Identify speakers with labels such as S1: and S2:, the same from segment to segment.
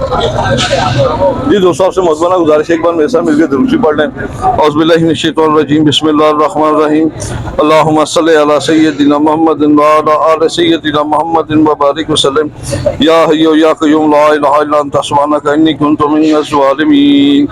S1: जी दोस्तों, आपसे मौजूदा गुजारिश एक बार मेरे साथ मिलकर दुरूद पढ़ लें। औज़ुबिल्लाहिमिनश्शैतानिर्रजीम, बिस्मिल्लाहिर्रहमानिर्रहीम। अल्लाहुम्मा सल्लि अला सय्यदिना मुहम्मदिन व अला आलि सय्यदिना मुहम्मदिन व बारिक वसल्लम। या हय्यु या क़य्यूम ला इलाहा इल्ला अंता सुब्हानका इन्नी कुन्तु मिनज़ ज़ालिमीन।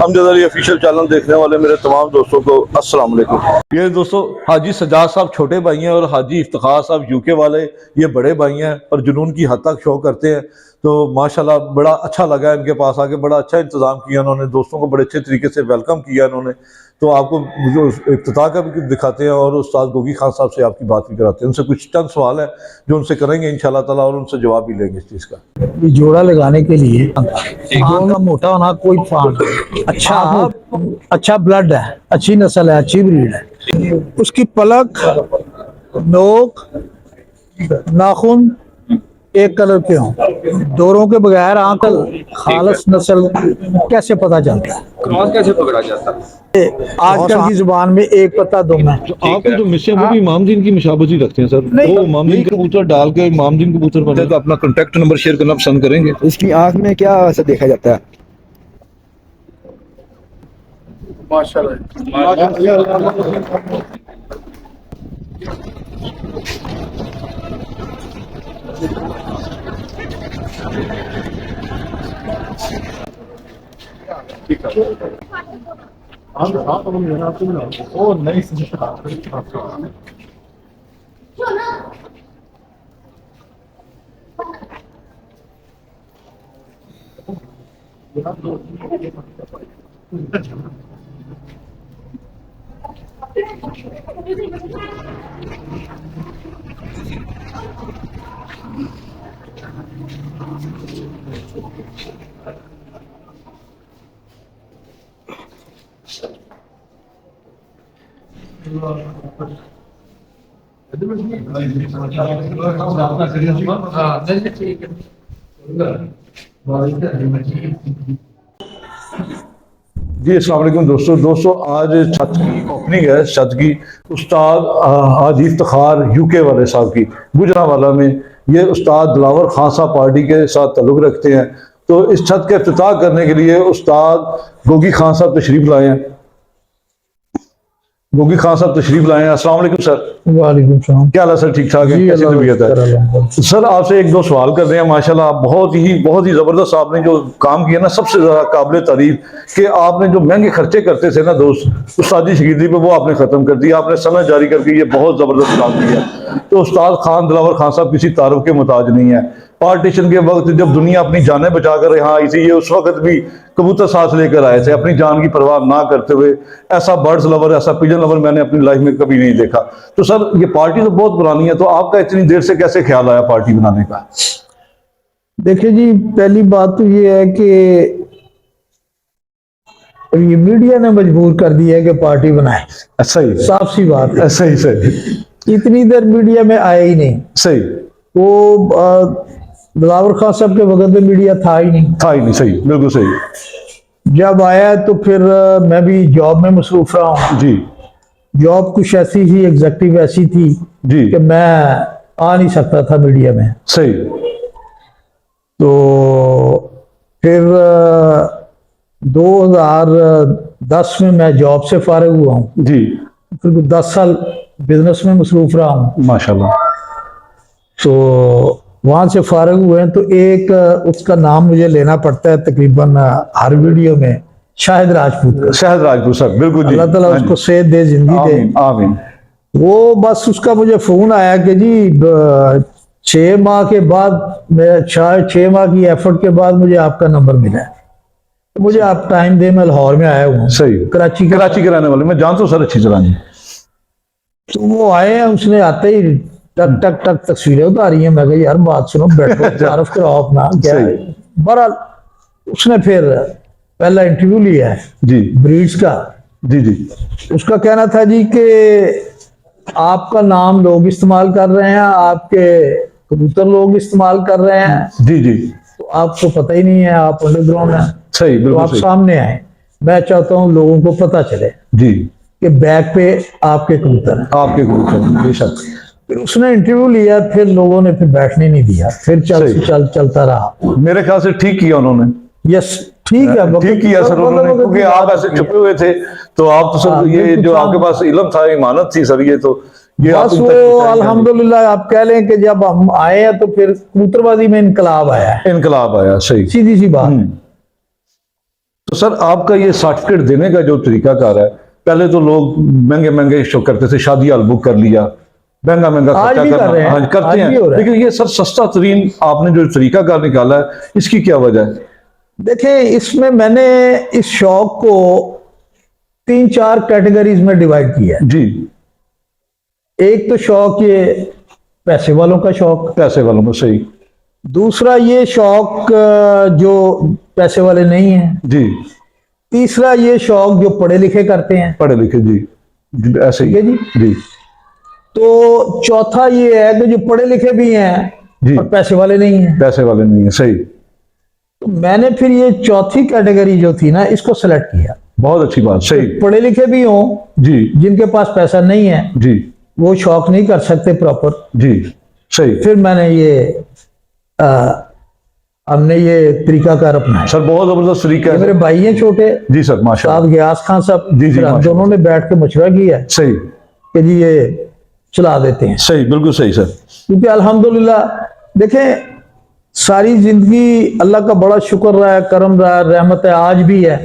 S1: अमजद अली ऑफिशियल चैनल देखने वाले मेरे तमाम दोस्तों को अस्सलाम वालेकुम। ये दोस्तों हाजी सजाद साहब छोटे भाई हैं और हाजी इफ्तिखार साहब यूके वाले ये बड़े भाई हैं और जुनून की हद तक शो करते हैं। तो माशाल्लाह बड़ा अच्छा लगा इनके पास आके, बड़ा अच्छा इंतज़ाम किया उन्होंने, दोस्तों को बड़े अच्छे तरीके से वेलकम किया इन्होंने। तो आपको जो इफ्तिताह का भी दिखाते हैं और उस्ताद गोगी खान साहब से आपकी बात भी कराते हैं। उनसे कुछ चंद सवाल है जो उनसे करेंगे इंशाल्लाह ताला और उनसे जवाब भी लेंगे इस चीज़ का।
S2: ये जोड़ा लगाने के लिए आँख का मोटा होना कोई फान अच्छा ब्लड है, अच्छी नस्ल है, अच्छी ब्रीड है। उसकी पलक, नोक, नाखून एक कलर के हों, दोनों के बगैर आंख खालस नस्ल कैसे पता चलता है?
S3: क्रॉस कैसे पकड़ा जाता है?
S2: आजकल की जुबान में एक पता दो में
S1: आप जो मिस्से वो भी इमाम दीन की मुशाबती रखते हैं सर, वो इमाम दीन के कबूतर डाल के इमाम दीन कबूतर बने तो अपना कॉन्टैक्ट नंबर शेयर करना पसंद करेंगे।
S3: इसकी आंख में क्या ऐसा देखा जाता है?
S1: जी अस्सलाम वालेकुम दोस्तों आज छत की ओपनिंग है। छत की उस्ताद हाजी इफ्तिखार यूके वाले साहब की गुजरांवाला में, ये उस्ताद दिलावर खान साहब पार्टी के साथ ताल्लुक़ रखते हैं। तो इस छत का इफ्तिताह करने के लिए उस्ताद गोगी खान साहब तशरीफ लाए हैं। गोगी खान साहब तशरीफ लाए हैं। अस्सलाम वालेकुम सर।
S2: वालेकुम सलाम।
S1: क्या हाल है सर? ठीक ठाक है? कैसी तबीयत है सर? आपसे एक दो सवाल कर रहे हैं। माशाल्लाह आप बहुत ही ज़बरदस्त आपने जो काम किया ना, सबसे ज़्यादा काबिल तारीफ कि आपने जो महंगे खर्चे करते थे ना दोस्त उस्तादी शकीदी पे, वो आपने ख़त्म कर दिया। आपने सनद जारी करके ये बहुत ज़बरदस्त काम किया। तो उस्ताद खान दिलावर खान साहब किसी तारुफ के मुताज नहीं है। पार्टीशन के वक्त जब दुनिया अपनी जानें बचाकर यहाँ आई थी, ये उस वक्त भी कबूतर साथ लेकर आए थे, अपनी जान की परवाह ना करते हुए। ऐसा बर्ड्स लवर, ऐसा पिजन लवर मैंने अपनी लाइफ में कभी नहीं देखा। तो सर ये पार्टी तो बहुत पुरानी है, तो आपका इतनी देर से कैसे ख्याल आया पार्टी बनाने का?
S2: देखिए जी, पहली बात तो ये है कि ये मीडिया ने मजबूर कर दिया है कि पार्टी बनाए।
S1: सही,
S2: साफ सी बात है।
S1: सही
S2: इतनी देर मीडिया में आया ही नहीं।
S1: सही।
S2: वो दिलावर खान साहब के वक्त में मीडिया था ही नहीं।
S1: सही, बिल्कुल सही।
S2: जब आया तो फिर मैं भी जॉब में मसरूफ रहा हूँ
S1: जी।
S2: जॉब कुछ ऐसी थी, एग्जेक्टिव ऐसी थी
S1: जी
S2: कि मैं आ नहीं सकता था मीडिया में।
S1: सही।
S2: तो फिर 2010 में मैं जॉब से फारिग हुआ हूँ
S1: जी।
S2: फिर 10 साल बिजनेस में मसरूफ रहा हूँ
S1: माशाल्लाह।
S2: तो वहां से फारिग हुए हैं तो एक उसका नाम मुझे लेना पड़ता है तकरीबन हर वीडियो में, शाहिद राजपूत।
S1: शाहिद राजपूत सर, बिल्कुल जी।
S2: अल्लाह ताला उसको सेहत दे, जिंदगी दे।
S1: आमीन।
S2: वो बस उसका मुझे फोन आया कि जी 6 माह के बाद, मैं 6 माह की एफर्ट के बाद मुझे आपका नंबर मिला है, तो मुझे आप टाइम दे, मैं लाहौर में आया हूँ।
S1: सही।
S2: कराची
S1: के रहने वाले, मैं जानता हूँ सर अच्छी तरह जी।
S2: तो वो आए हैं, उसने आते ही टक टक टक तस्वीरें उतारी हैं। मैं कहा यार बात सुनो, बैठो तारुफ कराओ अपना क्या है। बहरहाल उसने फिर पहला इंटरव्यू लिया है
S1: जी
S2: ब्रीड्स का।
S1: जी।
S2: उसका कहना था जी कि आपका नाम लोग इस्तेमाल कर रहे हैं, आपके कबूतर लोग इस्तेमाल कर रहे हैं।
S1: जी।
S2: तो आपको पता ही नहीं है, आप अंडरग्राउंड हैं।
S1: सही, बिल्कुल।
S2: तो आप सामने आए, मैं चाहता हूँ लोगों को पता चले
S1: जी
S2: कि बैक पे आपके कबूतर हैं।
S1: आपके कबूतर बेशक।
S2: फिर उसने इंटरव्यू लिया, फिर लोगों ने फिर बैठने नहीं दिया, फिर चलता रहा।
S1: मेरे ख्याल से ठीक किया उन्होंने।
S2: यस, ठीक है,
S1: ठीक किया सर उन्होंने, क्योंकि आप ऐसे छुपे हुए थे तो आप तो सर ये जो आपके पास इल्म था, इमानत थी सर, ये तो ये
S2: बस वो अल्हम्दुलिल्लाह आप कह लें कि जब हम आए हैं तो फिर कबूतरबाजी में इनकलाब आया है।
S1: इनकलाब आया, सही,
S2: सीधी सी बात।
S1: तो सर आपका ये सर्टिफिकेट देने का जो तरीकाकार है, पहले तो लोग महंगे महंगे शो करते थे, शादी हॉल बुक कर लिया, महंगा महंगा खर्चा करना, हाँ करते हैं, लेकिन ये सर सस्ता तरीन आपने जो तरीकाकार निकाला है, इसकी क्या वजह है?
S2: देखें, इसमें मैंने इस शौक को 3-4 कैटेगरीज में डिवाइड किया है
S1: जी।
S2: एक तो शौक ये पैसे वालों का शौक,
S1: पैसे वालों में, सही।
S2: दूसरा ये शौक जो पैसे वाले नहीं हैं
S1: जी।
S2: तीसरा ये शौक जो पढ़े लिखे करते हैं,
S1: पढ़े लिखे, जी, ऐसे ही
S2: जी
S1: जी।
S2: तो चौथा ये है कि जो पढ़े लिखे भी हैं
S1: जी
S2: और पैसे वाले नहीं हैं।
S1: पैसे वाले नहीं है, सही।
S2: तो मैंने फिर ये चौथी कैटेगरी जो थी ना, इसको सेलेक्ट किया।
S1: बहुत अच्छी बात, सही।
S2: पढ़े लिखे भी हों
S1: जी,
S2: जिनके पास पैसा नहीं है,
S1: जी,
S2: वो शौक नहीं कर सकते प्रॉपर,
S1: जी, सही।
S2: फिर मैंने ये हमने ये तरीकाकार अपनाया।
S1: सर बहुत जबरदस्त तरीका है।
S2: मेरे भाई हैं छोटे,
S1: जी सर, माशाल्लाह।
S2: साहब गयास खान साहब,
S1: जी जी,
S2: हम दोनों ने बैठ के मशवरा किया है
S1: सही
S2: कि जी ये चला देते हैं।
S1: सही, बिल्कुल सही सर।
S2: क्योंकि अल्हम्दुलिल्लाह देखें, सारी जिंदगी अल्लाह का बड़ा शुक्र रहा है, करम रहा है, रहमत है, आज भी है,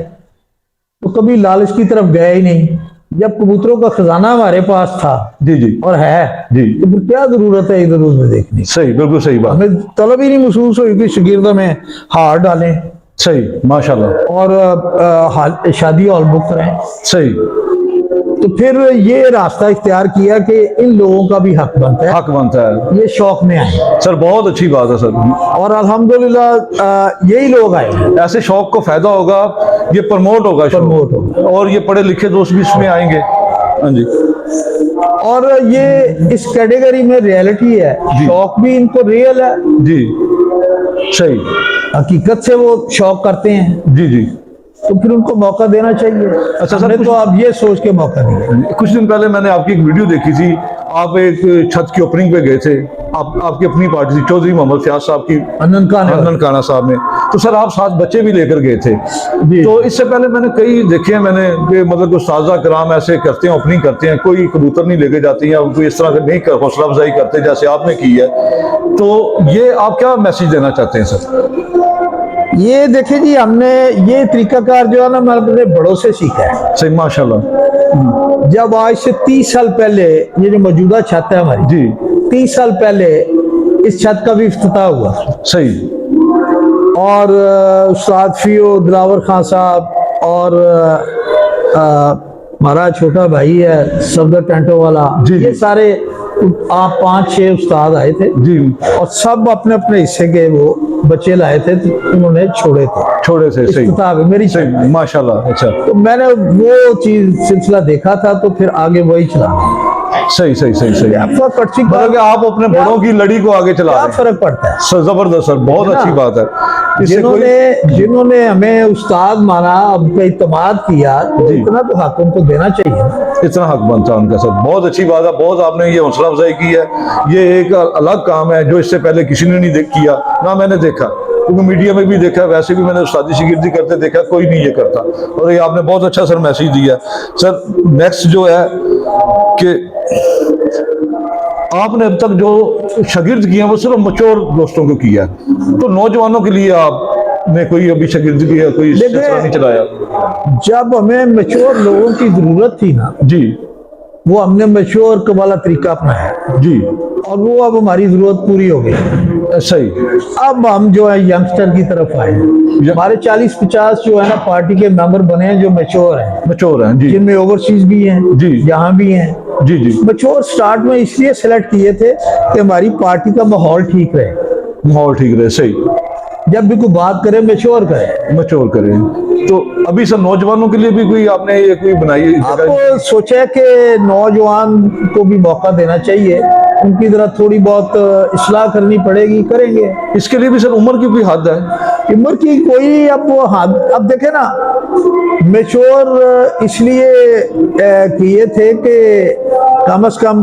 S2: तो कभी लालच की तरफ गया ही नहीं। जब कबूतरों का खजाना हमारे पास था
S1: जी जी
S2: और है
S1: जी,
S2: तो फिर क्या जरूरत है इधर उधर देखने की?
S1: सही, बिल्कुल सही बात,
S2: हमें तलब ही नहीं महसूस हुई कि शागिर्दों में हार डालें
S1: सही, माशाल्लाह,
S2: और शादी हॉल बुक करें।
S1: सही।
S2: तो फिर ये रास्ता इख्तियार किया कि इन लोगों का भी हक बनता है,
S1: हक बनता है
S2: ये शौक में आए,
S1: सर, बहुत अच्छी बात है सर।
S2: और अल्हम्दुलिल्लाह यही लोग आए।
S1: ऐसे शौक को फायदा होगा, ये प्रमोट होगा,
S2: प्रमोट होगा,
S1: और ये पढ़े लिखे दोस्त भी इसमें आएंगे। हाँ जी।
S2: और ये इस कैटेगरी में रियलिटी है, शौक भी इनको रियल है
S1: जी, सही,
S2: हकीकत से वो शौक करते हैं,
S1: जी जी।
S2: तो फिर उनको मौका देना चाहिए।
S1: अच्छा
S2: हमने तो अब ये सोच के मौका दिया।
S1: कुछ दिन पहले मैंने आपकी एक वीडियो देखी थी, आप एक छत की ओपनिंग पे गए थे, आपकी अपनी पार्टी थी, चौधरी मोहम्मद फयाज साहब की, ननकाना साहब में, तो सर आप 7 बच्चे भी लेकर गए थे। तो इससे पहले मैंने कई देखे हैं मैंने कि मतलब कुछ ताज़ा कराम ऐसे करते हैं, ओपनिंग करते हैं, कोई कबूतर नहीं लेके जाते हैं, कोई इस तरह का नहीं हौसला अफजाई करते जैसे आपने की है। तो ये आप क्या मैसेज देना चाहते हैं सर?
S2: ये देखिए जी, हमने ये तरीकाकार जो है ना, मैं अपने बड़ों से सीखा है।
S1: सही, माशाल्लाह।
S2: जब आज से 30 साल पहले ये जो मौजूदा छत है हमारी
S1: जी,
S2: 30 साल पहले इस छत का भी इफ्तिताह हुआ,
S1: सही,
S2: और उस्ताद फियो दिलावर खान साहब और हमारा छोटा भाई है सफदर टेंटो वाला, ये सारे आप 5-6 उस्ताद आए थे
S1: जी,
S2: और सब अपने अपने हिस्से के वो बच्चे लाए थे, तो उन्होंने छोड़े थे।
S1: सही,
S2: मेरी
S1: सही, माशाल्लाह। अच्छा,
S2: तो मैंने वो चीज सिलसिला देखा था, तो फिर आगे वही चला।
S1: सही सही सही सही, मतलब कि आप अपने बड़ों की लड़ी को आगे चला रहे हैं।
S2: फर्क पड़ता है
S1: सर, जबरदस्त सर, बहुत अच्छी बात है।
S2: जिन्होंने हमें उस्ताद माना, अब पे इत्मीनाद किया, तो इतना तो हक उनको देना चाहिए,
S1: इतना हक बनता है उनका सर। बहुत अच्छी बात है, बहुत आपने ये हौसला अफजाई की है। ये एक अलग काम है जो इससे पहले किसी ने नहीं किया, ना मैंने देखा, क्योंकि मीडिया में भी देखा, वैसे भी मैंने उस्तादी शिगिर्दी करते देखा, कोई नहीं ये करता। और ये आपने बहुत अच्छा सर मैसेज दिया। सर नेक्स्ट जो है कि आपने अब तक जो शागिर्द किए हैं वो सिर्फ मच्योर दोस्तों को किया, तो नौजवानों के लिए आपने कोई अभी शागिर्द किया, कोई सिलसिला नहीं चलाया?
S2: जब हमें मैच्योर लोगों की जरूरत थी ना
S1: जी,
S2: वो हमने मैच्योर वाला तरीका अपनाया
S1: जी,
S2: और वो अब हमारी जरूरत पूरी हो गई।
S1: सही।
S2: अब हम जो है यंगस्टर की तरफ आए हैं। हमारे 40-50 जो है ना पार्टी के मेंबर बने हैं जो मैच्योर हैं
S1: जी,
S2: जिनमें ओवरसीज भी हैं
S1: जी,
S2: यहाँ भी हैं
S1: जी जी।
S2: मैच्योर स्टार्ट में इसलिए सेलेक्ट किए थे कि हमारी पार्टी का माहौल ठीक रहे,
S1: सही।
S2: जब भी कोई बात करे मैच्योर
S1: करें। तो अभी सर नौजवानों के लिए भी कोई आपने ये कोई बनाई?
S2: आपको सोचा कि नौजवान को भी मौका देना चाहिए, उनकी जरा थोड़ी बहुत इस्लाह करनी पड़ेगी, करेंगे।
S1: इसके लिए भी सर उम्र की कोई हद है?
S2: उम्र की कोई अब हद, अब देखे ना, मैच्योर इसलिए किए थे कि कम से कम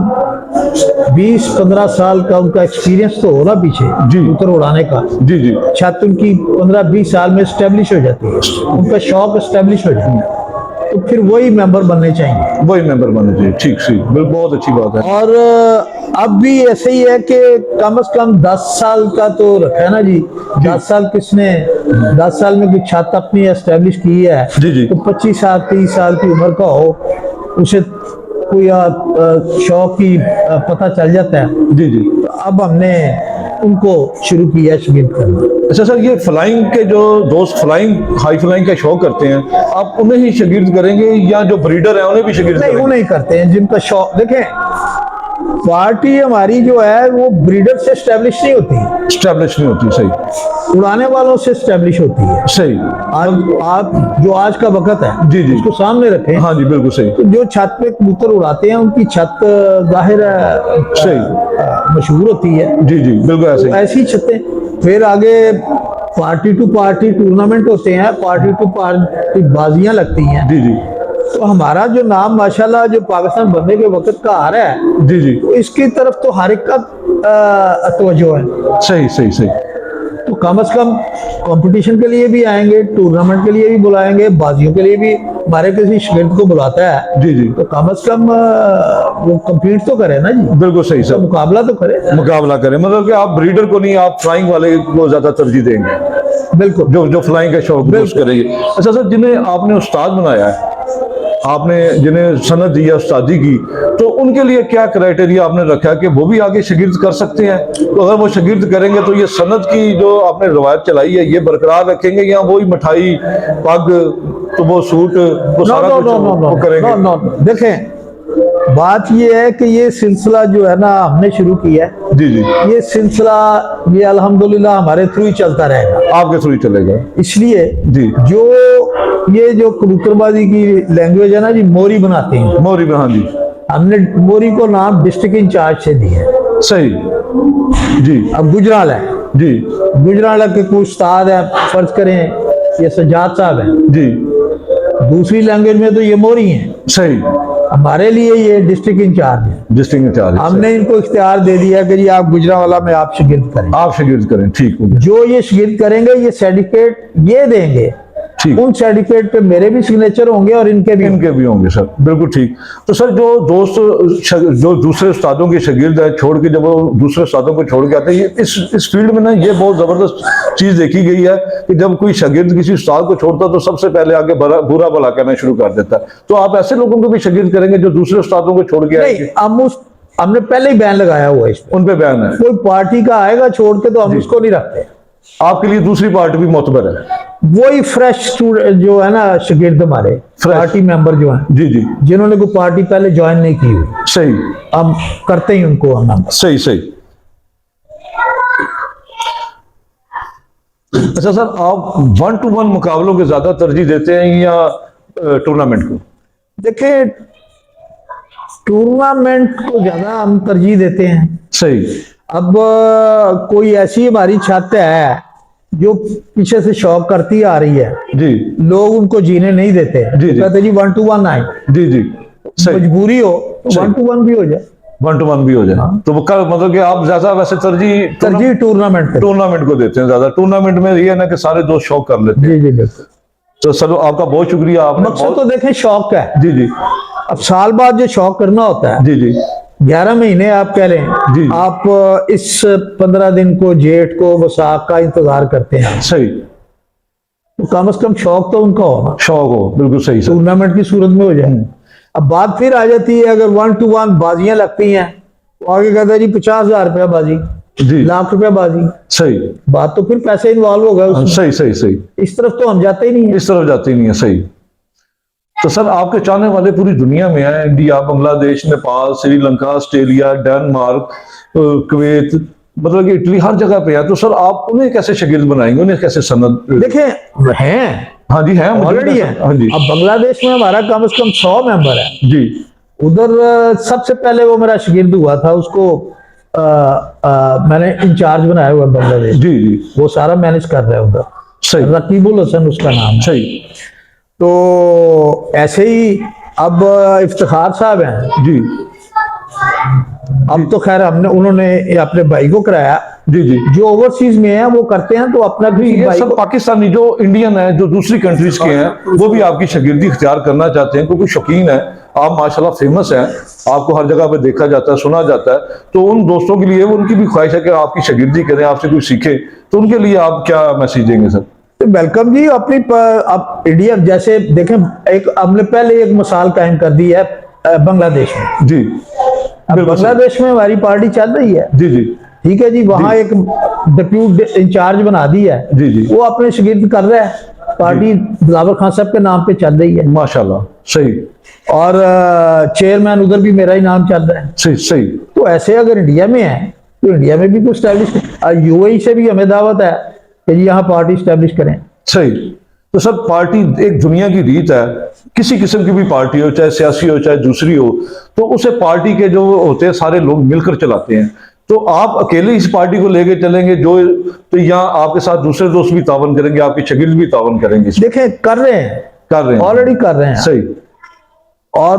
S2: 20-15 साल का उनका एक्सपीरियंस तो हो ना पीछे
S1: जी।
S2: कबूतर उड़ाने का।
S1: जी जी
S2: छत उनकी 15-20 साल में स्टेब्लिश हो जाती है, उनका शौक स्टेब्लिश हो जाता है, तो फिर वही मेंबर बनने चाहिए।
S1: वही मेंबर बनना चाहिए। ठीक ठीक, बिल्कुल, बहुत अच्छी बात है।
S2: और अब भी ऐसे ही है कि कम से कम 10 साल का तो रखा है ना जी। 10 साल किसने 10 साल में कोई छत अपनी एस्टेब्लिश की है
S1: जी, जी।
S2: तो 25 साल 30 साल की उम्र का हो, उसे कोई शौक की पता चल जाता है।
S1: जी जी।
S2: तो अब हमने उनको शुरू किया शिगिर्द करना।
S1: अच्छा सर, ये फ्लाइंग के जो दोस्त फ्लाइंग हाई फ्लाइंग का शौक करते हैं, आप उन्हें ही शागिर्द करेंगे या जो ब्रीडर है उन्हें भी शागिर्द
S2: नहीं, वो
S1: करेंगे?
S2: नहीं करते हैं जिनका शौक। देखें, पार्टी हमारी जो है वो ब्रीडर से स्टैब्लिश नहीं होती,
S1: स्टैब्लिश नहीं होती। सही
S2: उड़ाने वालों से स्टैब्लिश होती है।
S1: सही।
S2: आज आप जो आज का वक्त है
S1: जी, जी।
S2: उसको सामने रखें।
S1: हाँ जी, बिल्कुल सही।
S2: तो जो छत पे कबूतर उड़ाते हैं उनकी छत जाहिर है
S1: सही।
S2: मशहूर होती है।
S1: जी जी, बिल्कुल ऐसे ही।
S2: ऐसी छतें फिर आगे पार्टी टू पार्टी टूर्नामेंट होते हैं, पार्टी टू पार्टी बाजियां लगती हैं।
S1: जी जी
S2: तो हमारा जो नाम माशाल्लाह जो पाकिस्तान बनने के वक्त का आ रहा है,
S1: जी जी,
S2: तो इसकी तरफ तो हर एक का तवज्जो है।
S1: सही सही सही।
S2: तो कम से कम कंपटीशन के लिए भी आएंगे, टूर्नामेंट के लिए भी बुलाएंगे, बाजियों के लिए भी हमारे किसी शागिर्द को बुलाता है
S1: जी जी,
S2: तो कम से कम वो कम्पीट तो करे ना जी,
S1: बिल्कुल सही
S2: तो
S1: सर।
S2: मुकाबला तो करे।
S1: मुकाबला करें, मतलब कि आप ब्रीडर को नहीं, आप फ्लाइंग वाले को ज्यादा तरजीह देंगे,
S2: बिल्कुल
S1: जो जो फ्लाइंग का शौक यूज करेंगे। अच्छा सर, जिन्हें आपने उस्ताद बनाया है, आपने जिन्हें सनद दिया उस्तादी की, तो उनके लिए क्या क्राइटेरिया आपने रखा है कि वो भी आगे शागिर्द कर सकते हैं? तो अगर वो शागिर्द करेंगे तो ये सनद की जो आपने रवायत चलाई है ये बरकरार रखेंगे या वही मिठाई पग तो वो सूट वो सारा कुछ वो करेंगे?
S2: देखें, बात ये है कि ये सिलसिला जो है ना हमने शुरू किया है,
S1: जी जी,
S2: ये सिलसिला ये अल्हम्दुलिल्लाह हमारे थ्रू ही चलता रहेगा।
S1: आपके थ्रू ही चलेगा।
S2: इसलिए
S1: जी,
S2: जो कबूतरबाजी की लैंग्वेज है ना जी, मोरी बनाते हैं।
S1: मोरी में, हाँ जी,
S2: हमने मोरी को नाम डिस्ट्रिक्ट इंचार्ज से दिया है।
S1: सही। जी
S2: अब गुजराल है,
S1: जी
S2: गुजराल के कुछ उस्ताद है, फर्ज करें ये सज्जाद साहब है,
S1: जी,
S2: दूसरी लैंग्वेज में तो ये मोरी हैं,
S1: सही।
S2: हमारे लिए ये डिस्ट्रिक्ट इंचार्ज है।
S1: डिस्ट्रिक्ट इंचार्ज
S2: हमने इनको इख्तियार दे दिया कि जी आप गुजरावाला में आप शागिर्द करें।
S1: आप शागिर्द करें, ठीक हो गया।
S2: जो ये शागिर्द करेंगे ये सर्टिफिकेट ये देंगे,
S1: ठीक,
S2: उन सर्टिफिकेट पे मेरे भी सिग्नेचर होंगे और इनके भी
S1: होंगे सर, बिल्कुल ठीक। तो सर जो दोस्त जो दूसरे उस्तादों के शागिर्द है छोड़ के, जब वो दूसरे उस्तादों को छोड़ के आते हैं, ये इस फील्ड में ना ये बहुत जबरदस्त चीज देखी गई है कि जब कोई शागिर्द किसी उस्ताद को छोड़ता तो सबसे पहले आगे बुरा भला कहना शुरू कर देता है। तो आप ऐसे लोगों को भी शागिर्द करेंगे जो दूसरे उस्तादों को छोड़ के आएंगे?
S2: हमने पहले ही बैन लगाया हुआ है इस पे।
S1: उन पे बैन है?
S2: कोई पार्टी का आएगा छोड़ के तो हम उसको नहीं रखते।
S1: आपके लिए दूसरी पार्टी भी मोतबर है?
S2: वही फ्रेश स्टूडेंट जो है ना शागिर्द हमारे पार्टी मेंबर जो हैं,
S1: जी जी,
S2: जिन्होंने कोई पार्टी पहले ज्वाइन नहीं की हुई,
S1: सही,
S2: हम करते ही उनको हम
S1: सही सही। अच्छा सर, आप 1-to-1 मुकाबलों के ज्यादा तरजीह देते हैं या टूर्नामेंट को?
S2: देखें, टूर्नामेंट को ज्यादा हम तरजीह देते हैं।
S1: सही।
S2: अब कोई ऐसी हमारी छत है जो पीछे से शौक करती आ रही है,
S1: जी
S2: लोग उनको जीने नहीं देते,
S1: जी, जी।
S2: कहते जी 1-to-1 आए,
S1: जी जी, सही।
S2: मजबूरी हो तो
S1: सही।
S2: 1-to-1 भी हो जाए,
S1: 1-to-1 भी हो जाए। तो वो मतलब कि आप ज्यादा वैसे
S2: तरजीह टूर्नामेंट पे।
S1: टूर्नामेंट को देते हैं ज्यादा? टूर्नामेंट में ये है ना कि सारे दोस्त शौक कर लेते हैं।
S2: जी जी बिल्कुल।
S1: तो सर आपका बहुत शुक्रिया, आपने
S2: मकसद तो देखें शौक है।
S1: जी जी
S2: अब साल बाद जो शौक करना होता है,
S1: जी जी
S2: 11 महीने आप कह लें,
S1: जी।
S2: आप इस 15 दिन को जेठ को वसाख का इंतजार करते हैं,
S1: सही।
S2: तो कम से कम शौक तो उनका हो ना,
S1: शौक हो, बिल्कुल सही सर।
S2: टूर्नामेंट की सूरत में हो जाए। अब बात फिर आ जाती है, अगर 1-to-1 बाजियां लगती हैं तो आगे कहता है जी 50,000 रुपया बाजी,
S1: जी,
S2: ₹1,00,000 बाजी,
S1: सही।
S2: बात तो फिर पैसे इन्वॉल्व हो गए उसमें।
S1: सही सही सही,
S2: इस तरफ तो हम जाते ही नहीं है।
S1: इस तरफ जाती नहीं है, सही। तो सर आपके चाहने वाले पूरी दुनिया में हैं, India, Bangladesh, Nepal, Sri Lanka, Australia, Denmark, Kuwait, मतलब कि इटली, हर जगह पे है। तो सर आप उन्हें कैसे शागिर्द बनाएंगे, उन्हें कैसे सनद?
S2: देखें हैं,
S1: हाँ जी, है
S2: ऑलरेडी है।
S1: हाँ जी,
S2: अब बांग्लादेश में हमारा कम से कम 100 मेंबर है
S1: जी,
S2: उधर। सबसे पहले वो मेरा शागिर्द हुआ था, उसको मैंने इंचार्ज बनाया हुआ बांग्लादेश,
S1: जी जी,
S2: वो सारा मैनेज कर रहा है उधर।
S1: सही
S2: रकीबुल हसन उसका नाम है।
S1: सही,
S2: तो ऐसे ही अब इफ्तिखार साहब हैं,
S1: जी,
S2: अब तो खैर हमने उन्होंने ये अपने भाई को कराया,
S1: जी जी
S2: जो ओवरसीज में है वो करते हैं तो अपना भी
S1: ये
S2: भाई
S1: सब
S2: को,
S1: पाकिस्तानी जो इंडियन है, जो दूसरी कंट्रीज के हैं, वो भी आपकी शागिर्दी इख्तियार करना चाहते हैं क्योंकि शौकीन है आप, माशाल्लाह फेमस हैं, आपको हर जगह पे देखा जाता है, सुना जाता है। तो उन दोस्तों के लिए उनकी भी ख्वाहिश है कि आपकी शागिर्दी करें, आपसे कुछ सीखें, तो उनके लिए आप क्या मैसेज देंगे सर?
S2: वेलकम जी। अपनी अब इंडिया जैसे देखें, एक हमने पहले एक मिसाल कायम कर दी है बांग्लादेश में।
S1: जी
S2: अब
S1: बिल्कुल सर।
S2: बांग्लादेश में हमारी पार्टी चल रही है,
S1: जी जी
S2: ठीक है जी, वहां एक डिप्यूटी इंचार्ज बना दी है,
S1: जी जी
S2: वो अपने शागिर्द कर रहा है, पार्टी बिलावल खान साहब के नाम पे चल रही है,
S1: माशाल्लाह सही
S2: और चेयरमैन उधर भी मेरा ही नाम चल रहा है।
S1: सही सही।
S2: तो ऐसे अगर इंडिया में है तो इंडिया में भी कुछ स्टैब्लिश, यूएई से भी हमें दावत है कि जी यहाँ पार्टी स्टैब्लिश करें।
S1: सही। तो सर पार्टी एक दुनिया की रीत है, किसी किस्म की भी पार्टी हो, चाहे सियासी हो चाहे दूसरी हो, तो उसे पार्टी के जो होते हैं सारे लोग मिलकर चलाते हैं। तो आप अकेले इस पार्टी को लेके चलेंगे जो, तो यहाँ आपके साथ दूसरे दोस्त भी तावन करेंगे, आपके शागिर्द भी तावन करेंगे?
S2: देखें कर रहे हैं,
S1: कर रहे हैं,
S2: ऑलरेडी कर रहे हैं।
S1: सही।
S2: और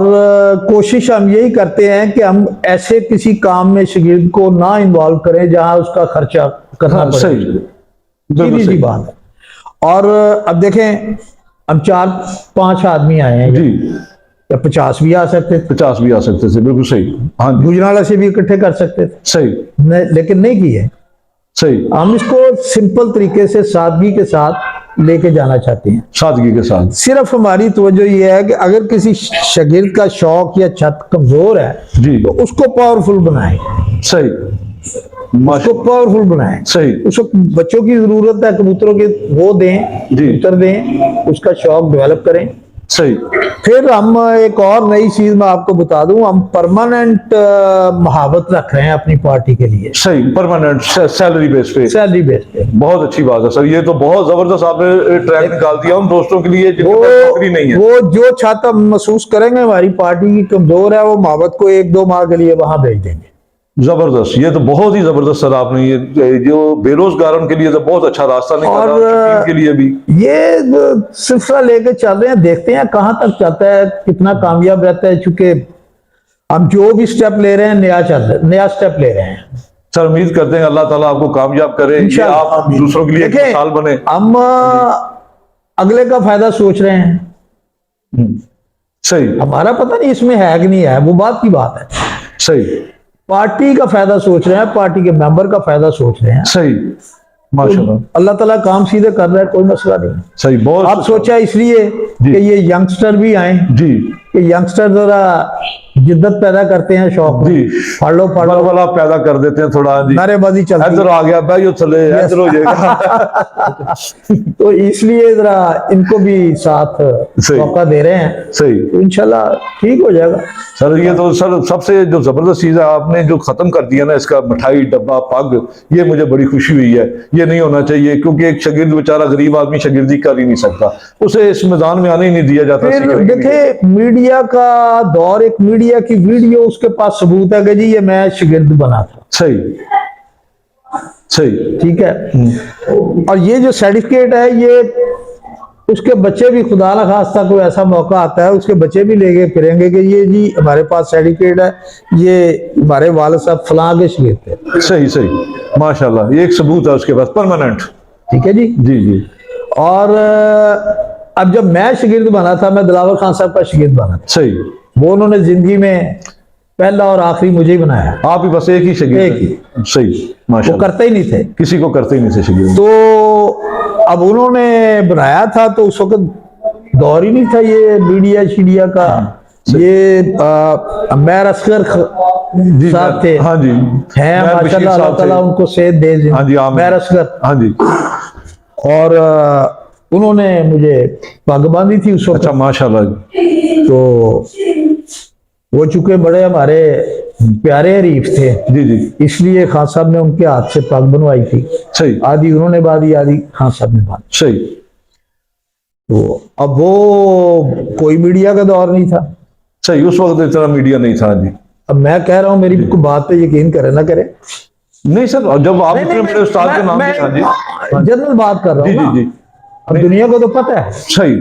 S2: कोशिश हम यही करते हैं कि हम ऐसे किसी काम में शागिर्द को ना इन्वॉल्व करें जहां उसका खर्चा करना
S1: हाँ,
S2: पड़े।
S1: सही, बिल्कुल
S2: सीधी सी
S1: सही।
S2: बात है। और अब देखें, हम 4-5 आदमी आए हैं
S1: जी,
S2: या 50 भी आ सकते थे,
S1: 50 भी आ सकते थे, बिल्कुल सही। हाँ जी,
S2: गुजराला से भी इकट्ठे कर सकते थे,
S1: सही
S2: लेकिन नहीं किए।
S1: सही।
S2: हम इसको सिंपल तरीके से सादगी के साथ लेके जाना चाहते हैं।
S1: सादगी के साथ।
S2: सिर्फ हमारी तवज्जो ये है कि अगर किसी शागिर्द का शौक या छत कमजोर है
S1: जी,
S2: तो उसको पावरफुल बनाएं,
S1: सही,
S2: उसको पावरफुल बनाएं।
S1: सही,
S2: उसको बच्चों की जरूरत है, कबूतरों के वो दें,
S1: जी।
S2: कबूतर दें, उसका शौक डेवलप करें।
S1: सही।
S2: फिर हम एक और नई चीज मैं आपको बता दूं, हम परमानेंट महावत रख रहे हैं अपनी पार्टी के लिए,
S1: सही, परमानेंट सैलरी बेस पे।
S2: सैलरी बेस पे।
S1: बहुत अच्छी बात है सर, ये तो बहुत जबरदस्त आपने ट्रैक निकाल दिया उन दोस्तों के लिए जिनके पास नौकरी नहीं है।
S2: वो जो छात्र हम महसूस करेंगे हमारी पार्टी की कमजोर है, वो महावत को 1-2 माह के लिए वहां भेज देंगे।
S1: जबरदस्त, ये तो बहुत ही जबरदस्त सर आपने ये जो बेरोजगारों के लिए तो बहुत अच्छा रास्ता निकाला,
S2: और
S1: शौकीन के लिए भी।
S2: ये सिलसिला लेके चल रहे हैं, देखते हैं कहां तक चलता है, कितना कामयाब रहता है। चूंकि हम जो भी स्टेप ले रहे हैं नया स्टेप ले रहे हैं।
S1: सर उम्मीद करते हैं अल्लाह ताला आपको कामयाब करे, ये
S2: इंशाअल्लाह,
S1: आप
S2: आमीन।
S1: दूसरों के लिए एक
S2: देखें,
S1: मिसाल बने।
S2: हम अगले का फायदा सोच रहे हैं,
S1: सही
S2: हमारा पता नहीं इसमें है कि नहीं है, वो बात की बात है।
S1: सही
S2: पार्टी का फायदा सोच रहे हैं, पार्टी के मेंबर का फायदा सोच रहे हैं।
S1: सही, माशाल्लाह।
S2: अल्लाह ताला काम सीधे कर रहा है, कोई मसला नहीं।
S1: सही, बहुत
S2: आप सोचा इसलिए कि ये यंगस्टर भी आए,
S1: जी
S2: कि यंगस्टर जरा जिद्दत पैदा करते हैं, शौक में।
S1: जी,
S2: पढ़ लो पढ़ लो,
S1: वाला पैदा कर देते हैं थोड़ा जी,
S2: नारेबाजी चलती
S1: इधर
S2: है।
S1: आ गया भाई चले, इधर हो जाएगा।
S2: तो इसलिए जरा इनको भी साथ
S1: सही।
S2: मौका दे रहे हैं,
S1: सही
S2: तो इंशाल्लाह ठीक हो जाएगा।
S1: सर, ये तो सर सबसे जो जबरदस्त चीज है आपने जो खत्म कर दिया ना, इसका मिठाई डब्बा पग, ये मुझे बड़ी खुशी हुई है। ये नहीं होना चाहिए क्योंकि एक शागिर्द बेचारा गरीब आदमी शागिर्दी कर ही नहीं सकता, उसे इस मैदान में आने ही नहीं दिया जाता।
S2: फिर देखे मीडिया का दौर, एक मीडिया की वीडियो उसके पास सबूत है कि जी ये मैं शागिर्द बना था।
S1: सही सही,
S2: ठीक है, और ये जो सर्टिफिकेट है, ये उसके बच्चे भी, खुदा न खास्ता कोई ऐसा मौका आता है, उसके बच्चे भी लेके फिरेंगे कि ये जी हमारे पास सर्टिफिकेट है, ये हमारे वालिद साहब फलां के शागिर्द थे।
S1: सही सही, माशाल्लाह, ये एक सबूत है उसके पास परमानेंट।
S2: ठीक है जी
S1: जी जी।
S2: और अब जब मैं शागिर्द बना था, मैं दिलावर खान साहब का शागिर्द बना था,
S1: सही,
S2: वो उन्होंने जिंदगी में पहला और आखिरी मुझे ही बनाया।
S1: आप ही बस एक ही शागिर्द
S2: एक
S1: हैं।
S2: ही।
S1: सही,
S2: वो
S1: माशाल्लाह,
S2: करते ही नहीं थे,
S1: किसी को करते ही नहीं थे शागिर्द।
S2: तो अब उन्होंने बनाया था, तो उस वक्त दौर ही नहीं था ये मीडिया शीडिया का। ये मैर असगर साहब थे,
S1: हाँ जी,
S2: हैं
S1: मैं बशीर
S2: माशाल्लाह, अल्लाह
S1: साहब
S2: ताला
S1: थे।
S2: उनको सेहत दे।
S1: हाँ जी, आमीन।
S2: मैर असगर,
S1: हाँ जी,
S2: और उन्होंने मुझे पग बांधी थी उस वक्त।
S1: अच्छा माशाल्लाह।
S2: तो वो चूंकि बड़े हमारे प्यारे हरीफ थे,
S1: जी जी,
S2: इसलिए खान साहब ने उनके हाथ से पग बनवाई थी।
S1: सही
S2: आधी उन्होंने बांधी, आधी खान साहब ने बांधी।
S1: सही।
S2: तो अब वो कोई मीडिया का दौर नहीं था।
S1: सही, उस वक्त इतना मीडिया नहीं था जी।
S2: अब मैं कह रहा हूँ, मेरी को बात पे यकीन करे ना करे,
S1: नहीं सर, जब आप इतने बड़े उस्ताद के नाम
S2: मैं
S1: लिए, हाँ जी,
S2: जनरल बात कर रहा
S1: जी
S2: हूँ
S1: जी
S2: ना।
S1: जी,
S2: अब दुनिया को तो पता है,
S1: सही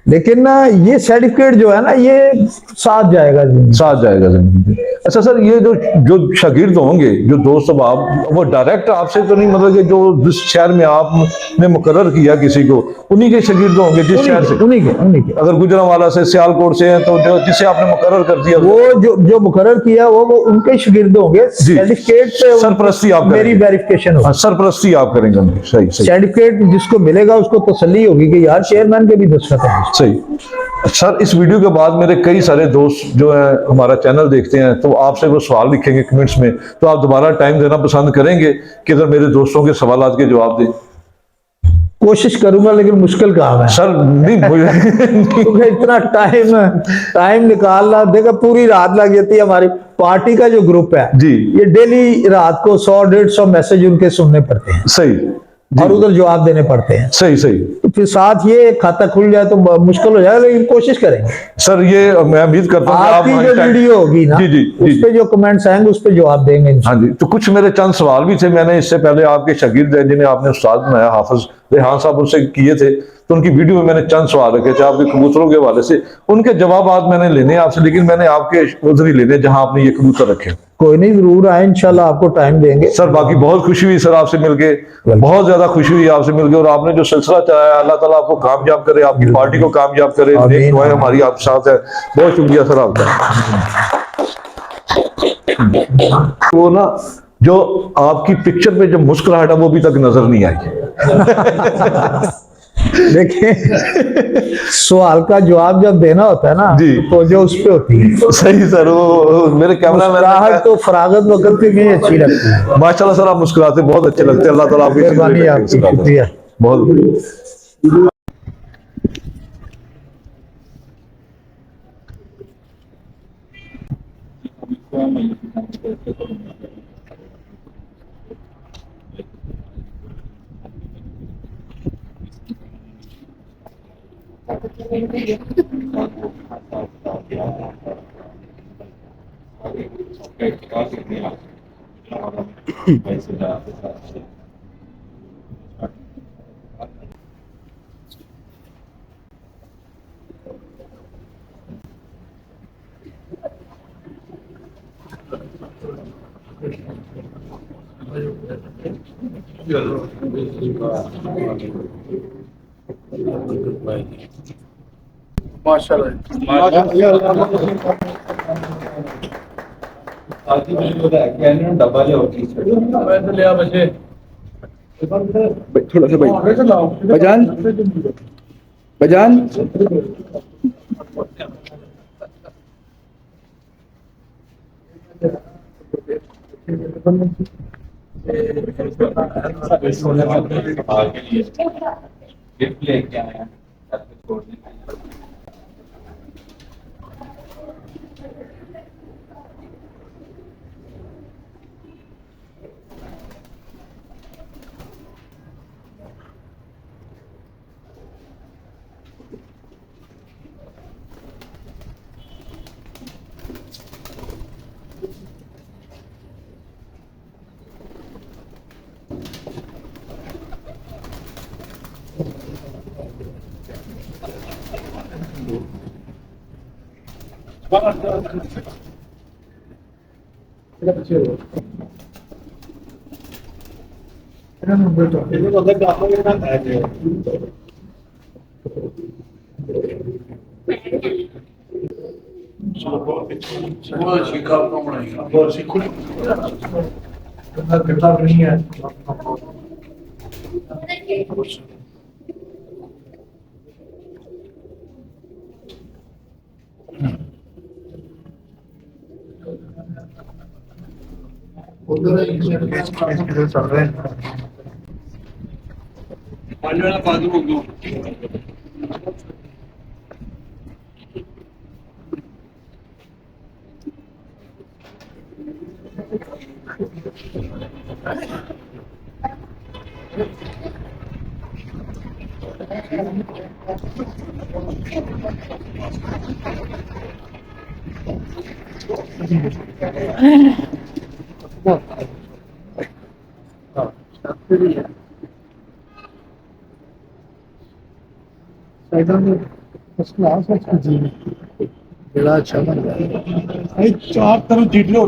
S2: लेकिन ना ये सर्टिफिकेट जो है ना ये साथ जाएगा जी।
S1: साथ जाएगा जिंदगी में। अच्छा सर, ये जो जो शागिर्द होंगे, जो दोस्त अब आप, वो डायरेक्ट आपसे तो नहीं, मतलब कि जो जिस शहर में आपने मुकर्रर किया किसी को, उन्हीं के शागिर्द होंगे जिस शहर से?
S2: उन्हीं के।
S1: अगर गुजरांवाला से, सियालकोट से हैं, तो जो जिसे आपने मुकर्रर कर दिया
S2: वो जो मुकर्रर किया वो उनके शागिर्द होंगे।
S1: जी।
S2: सर्टिफिकेट
S1: सरपरस्ती आप
S2: मेरी
S1: करेंगे।
S2: वेरिफिकेशन होगी।
S1: हाँ, सरपरस्ती आप करेंगे उनकी। सही सही
S2: सर्टिफिकेट जिसको मिलेगा उसको तसल्ली होगी कि यार चेयरमैन के भी दस्तखत है।
S1: सही। सर, इस वीडियो के बाद मेरे कई सारे दोस्त जो हैं हमारा चैनल देखते हैं, तो आपसे वो सवाल लिखेंगे कमेंट्स में, तो आप दोबारा टाइम देना पसंद करेंगे कि अगर मेरे दोस्तों के सवाल के जवाब दें?
S2: कोशिश करूंगा, लेकिन मुश्किल काम है
S1: सर नहीं
S2: क्योंकि इतना टाइम निकालना, देखो पूरी रात लग जाती है। हमारी पार्टी का जो ग्रुप है
S1: जी,
S2: ये डेली रात को 100-150 मैसेज उनके सुनने पड़ते हैं
S1: सही
S2: और उधर जवाब देने पड़ते हैं।
S1: सही सही।
S2: तो फिर साथ ये खाता खुल जाए तो मुश्किल हो जाएगा, लेकिन कोशिश करेंगे।
S1: सर ये मैं उम्मीद करता हूँ कि
S2: आपकी
S1: आप
S2: जो वीडियो होगी ना,
S1: जी जी
S2: उस
S1: जी
S2: पे जो कमेंट्स आएंगे उस पे जवाब देंगे।
S1: हाँ जी। तो कुछ मेरे चंद सवाल भी थे, मैंने इससे पहले आपके शागिर्द हैं जिन्हें आपने उस्ताद बनाया, हाफिज रेहान साहब, उनसे किए थे, तो उनकी वीडियो में मैंने चंद सवाल रखे थे आपके कबूतरों के हवाले से। उनके जवाब आज मैंने लेने हैं आपसे, लेकिन मैंने आपके उधर ही लेने जहां आपने ये कबूतर रखे।
S2: कोई नहीं, जरूर आए, इंशाल्लाह आपको टाइम देंगे।
S1: सर बाकी बहुत खुशी हुई सर आपसे मिलके, बहुत ज्यादा खुशी हुई आपसे मिलके, और आपने जो सिलसिला चलाया, अल्लाह ताला आपको कामयाब करे, आपकी पार्टी को कामयाब करे, नेक दुआएं हमारी आपके साथ है। बहुत शुक्रिया सर आपका। वो ना जो आपकी पिक्चर पे जो मुस्कुराहट है वो अभी तक नजर नहीं आई।
S2: देखिए सवाल का जवाब जब देना होता है ना
S1: जी।
S2: तो जो उस पे होती है
S1: सही सर, वो मेरे कैमरा
S2: मुस्कुराहट तो फरागत वक्त की भी अच्छी लगती है।
S1: माशाल्लाह सर, आप मुस्कुराते बहुत अच्छे लगते हैं। अल्लाह ताला आपकी
S2: मेहरबानी आपकी, शुक्रिया।
S1: बहुत।
S3: थोड़ा सा भाई बजान बजान
S4: गिफ्ट लेके आए हैं छोड़ने के लिए।
S2: फर्स्ट क्लास बड़ा अच्छा बन गया। चार तरफ जीटने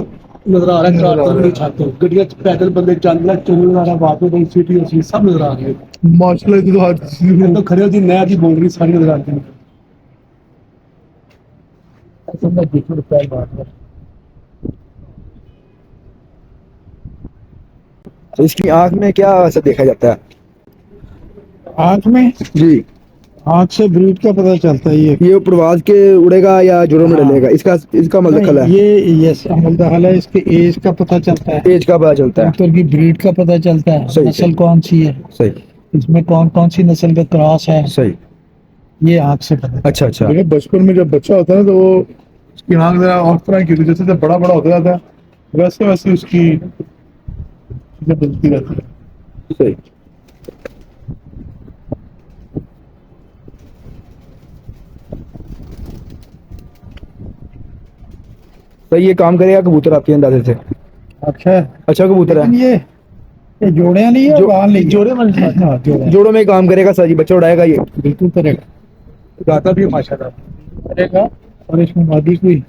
S2: नजर आ रहा है, चार तरफ छाते गड्डियां पैदल बंदे चल रहा चलने वाला बात हो सिटी और सब नजर आ रही है माशाल्लाह। तो हर चीज तो खड़े हो जी नया की बोल रही सारी नजर आती है। ऐसा मैं देखो पहली बात है।
S3: तो इसकी आंख में क्या ऐसा देखा जाता है?
S2: आंख में
S3: जी,
S2: आंख से ब्रीड का पता चलता है।
S3: ये प्रवास के उड़ेगा या जोड़ों में डलेगा, इसका इसका मतलब खला है।
S2: ये अमल दखल है। इसके एज का पता चलता है,
S3: एज का पता चलता है,
S2: कबूतर की ब्रीड का पता चलता है,
S3: सही,
S2: नस्ल कौन सी है,
S3: सही
S2: इसमें कौन कौन सी नस्ल का क्रॉस है,
S3: सही।
S2: ये आंख से पता।
S3: अच्छा अच्छा।
S2: बचपन में जब बच्चा होता है तो वो उसकी आंख जरा और तरह की होती है, जैसे जब बड़ा बड़ा होता जाता है वैसे वैसे उसकी चीजें बदलती रहती है।
S3: सही। तो ये काम करेगा कबूतर आपके अंदाजे से?
S2: अच्छा
S3: अच्छा कबूतर है।
S2: ये जोड़े नहीं है, बाहर नहीं जोड़े
S3: जोड़ों में काम करेगा सर जी, बच्चा उड़ाएगा ये?
S2: बिल्कुल करेगा, गाता भी माशाल्लाह करेगा। और इसमें मादी कोई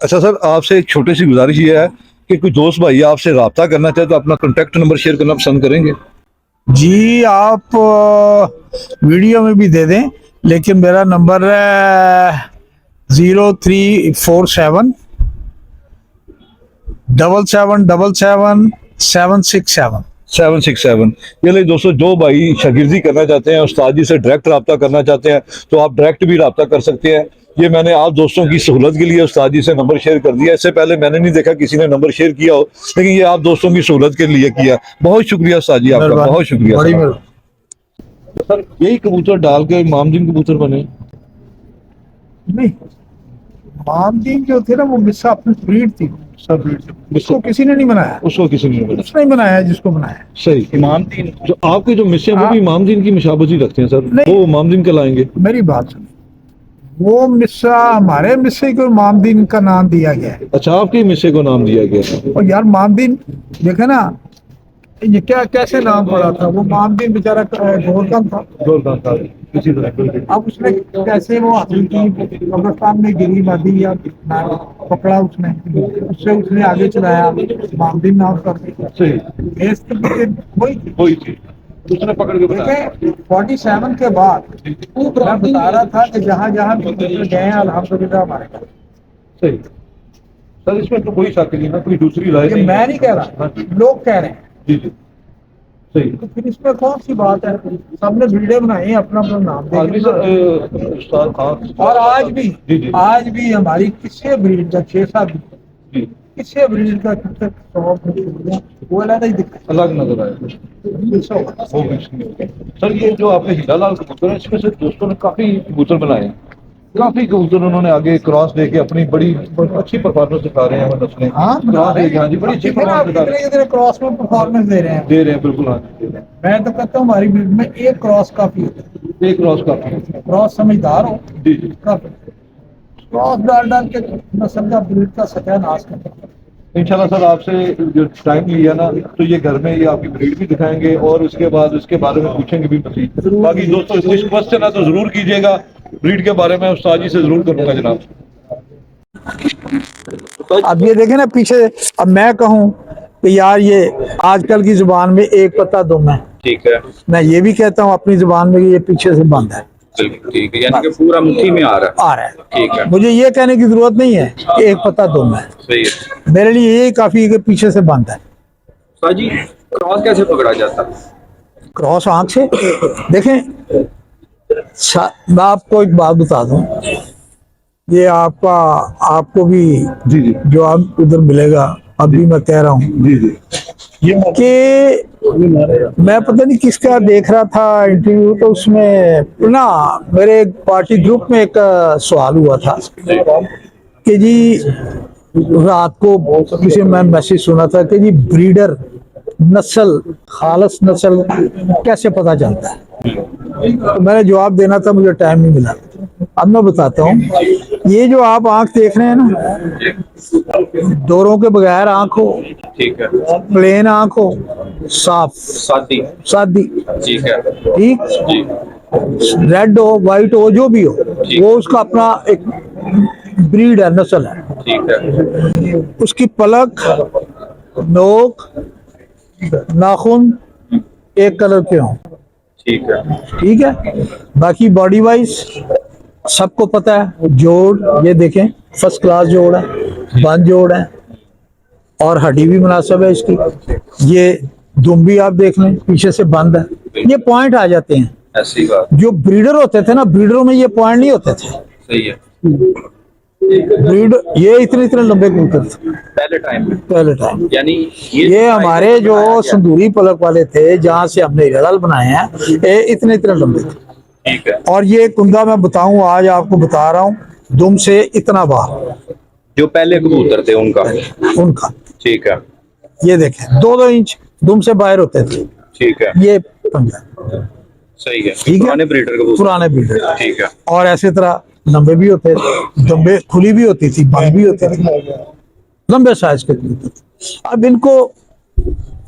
S1: अच्छा सर, आपसे एक छोटी सी गुजारिश ये है कि कोई दोस्त भाई आपसे रब्ता करना चाहे तो अपना कॉन्टैक्ट नंबर शेयर करना पसंद करेंगे?
S2: जी आप वीडियो में भी दे दें, लेकिन मेरा नंबर है 0347 777 767।
S1: 767। ये ले दोस्तों, जो भाई शागिर्दी करना चाहते हैं, उस्ताद जी से डायरेक्ट रब्ता करना चाहते हैं तो आप डायरेक्ट भी रब्ता कर सकते हैं। ये मैंने आप दोस्तों की सहूलत के लिए उस्ताद जी से नंबर शेयर कर दिया। इससे पहले मैंने नहीं देखा किसी ने नंबर शेयर किया हो, लेकिन ये आप दोस्तों की सहूलत के लिए किया। बहुत शुक्रिया उस्ताद जी, आपका बहुत शुक्रिया सर। यही कबूतर डाल के मामदीन कबूतर बने?
S2: नहीं, मामदीन जो थे ना वो मिस्सा अपनी ब्रीड थी, सब ब्रीड उसको किसी ने नहीं बनाया,
S1: उसको किसी ने बनाया?
S2: उसने ही बनाया जिसको बनाया।
S1: सही। इमामदीन जो आपके जो मिस्से हैं वो भी इमामदीन की मुशाबती रखते हैं सर?
S2: नहीं।
S1: वो इमामदीन कहलाएंगे?
S2: मेरी बात सुनिए, वो मिस्सा हमारे मिस्से को मामदीन का नाम दिया गया है।
S1: अच्छा, आपके मिस्से को नाम दिया गया?
S2: और यार मामदीन देखे ना, ये क्या कैसे नाम पड़ा था, वो मामदीन बेचारा गोरखन था,
S1: जोरदार था किसी तरह।
S2: अब उसने कैसे वो हासिल की, कब्रिस्तान में गिरी नदी या पकड़ा उसने, उससे उसने आगे चलाया, मामदीन नाम कर दिया।
S1: सही। वही चीज उसने पकड़ के बताया।
S2: 47 के बाद मैं बता रहा था कि जहाँ जहाँ गए हैं अल्हम्दुलिल्लाह हमारे घर।
S1: सही सर, इसमें तो कोई शक नहीं ना, कोई दूसरी राय
S2: ये मैं नहीं कह रहा, लोग कह रहे हैं।
S1: जी जी सही।
S2: तो फिर इसमें कौन सी बात है, सबने वीडियो बनाई है, अपना अपना नाम
S1: आदमी सर उस्ताद खान।
S2: और आज भी
S1: जी जी
S2: आज भी हमारी किसी ब्रीड का 6-7
S1: जी
S2: किसी ब्रीड का 100 वो अलग ही दिखता
S1: अलग नजर आया वो भी। सर ये जो आपने हीरालाल कबूतर है, इसमें से दोस्तों ने काफी कबूतर बनाए हैं, काफी कबूतर उन्होंने आगे क्रॉस देके अपनी बड़ी अच्छी परफॉर्मेंस दिखा रहे हैं। वो नस्लें क्रॉस देके, हाँ जी, बड़ी अच्छी परफॉर्मेंस दिखा रहे
S2: है। क्रॉस में परफॉर्मेंस दे रहे हैं,
S1: बिल्कुल। हाँ जी,
S2: मैं तो कहता हूँ हमारी ब्रीड में एक क्रॉस काफी होता है।
S1: एक क्रॉस काफी है।
S2: क्रॉस समझदार हो
S1: जी जी
S2: काफी, क्रॉस डाल डाल के नस्ल का ब्रीड का सत्यानाश करता है।
S1: इंशाल्लाह सर, आपसे जो टाइम लिया ना, तो ये घर में ये आपकी ब्रीड भी दिखाएंगे और उसके बाद उसके बारे में पूछेंगे भी मजीद। बाकी दोस्तों कुछ क्वेश्चन है तो जरूर कीजिएगा, ब्रीड के बारे में उस्ताद जी से जरूर करूंगा जनाब।
S2: अब ये देखें ना पीछे, अब मैं कहूँ कि यार ये आजकल की जुबान में एक पत्ता दुम है,
S4: ठीक है,
S2: मैं ये भी कहता हूँ अपनी जुबान में कि ये पीछे से बंद है,
S4: बिल्कुल ठीक है, यानी कि पूरा मुट्ठी में आ रहा है। ठीक है,
S2: मुझे ये कहने की जरूरत नहीं है कि एक पत्ता दुम है,
S4: सही है।
S2: मेरे लिए यही काफी है कि पीछे से बंद है।
S4: जी, क्रॉस कैसे पकड़ा जाता?
S2: क्रॉस आंख से देखें। मैं आपको एक बात बता दूं, ये आपको भी
S1: जी जी
S2: जो आप उधर मिलेगा, अभी मैं कह रहा हूँ
S1: जी जी
S2: कि मैं पता नहीं किसका देख रहा था इंटरव्यू, तो उसमें ना मेरे पार्टी ग्रुप में एक सवाल हुआ था कि जी रात को किसी मैं मैसेज सुना था कि जी ब्रीडर नस्ल, खालस नस्ल कैसे पता चलता है, तो मैंने जवाब देना था, मुझे टाइम नहीं मिला। अब मैं बताता हूँ, ये जो आप आंख देख रहे हैं ना, डोरों के बगैर आंख हो,
S5: ठीक है,
S2: प्लेन आंख हो, साफ
S5: सादी,
S2: सादी,
S5: ठीक है
S2: ठीक,
S5: जी,
S2: रेड हो वाइट हो जो भी हो,
S5: ठीक।
S2: वो उसका अपना एक ब्रीड है, नस्ल है।
S5: ठीक है,
S2: उसकी पलक, नोक, नाखून एक कलर के हों,
S5: ठीक है,
S2: ठीक है। बाकी बॉडी वाइज सबको पता है, जोड़ ये देखें फर्स्ट क्लास जोड़ है, बंद जोड़ है, और हड्डी भी मुनासिब है इसकी। ये दुम भी आप देख लें पीछे से बंद है, ये पॉइंट आ जाते हैं।
S5: ऐसी बात,
S2: जो ब्रीडर होते थे ना, ब्रीडरों में ये पॉइंट नहीं होते थे।
S5: सही है।
S2: ब्रीड ये इतने इतने लंबे कबूतर थे
S5: पहले टाइम में,
S2: पहले टाइम।
S5: यानी
S2: ये हमारे जो संदूरी पलक वाले थे, जहाँ से हमने रड़ल बनाए हैं, ये इतने इतने लंबे थे।
S5: ठीक है,
S2: और ये कुंदा मैं बताऊं, आज आपको बता रहा हूँ, दुम से इतना बाहर
S5: जो पहले कबूतर थे उनका,
S2: उनका,
S5: ठीक है,
S2: ये देखें 2-2 इंच दुम से बाहर होते थे।
S5: ठीक है,
S2: ये पंजा,
S5: सही है,
S2: ठीक है,
S5: पुराने ब्रीडर कबूतर,
S2: पुराने ब्रीडर।
S5: ठीक है,
S2: और ऐसे तरह लंबे भी होते थे, लंबे खुली भी होती थी, बंद भी होती थी, लंबे साइज के कबूतर। अब इनको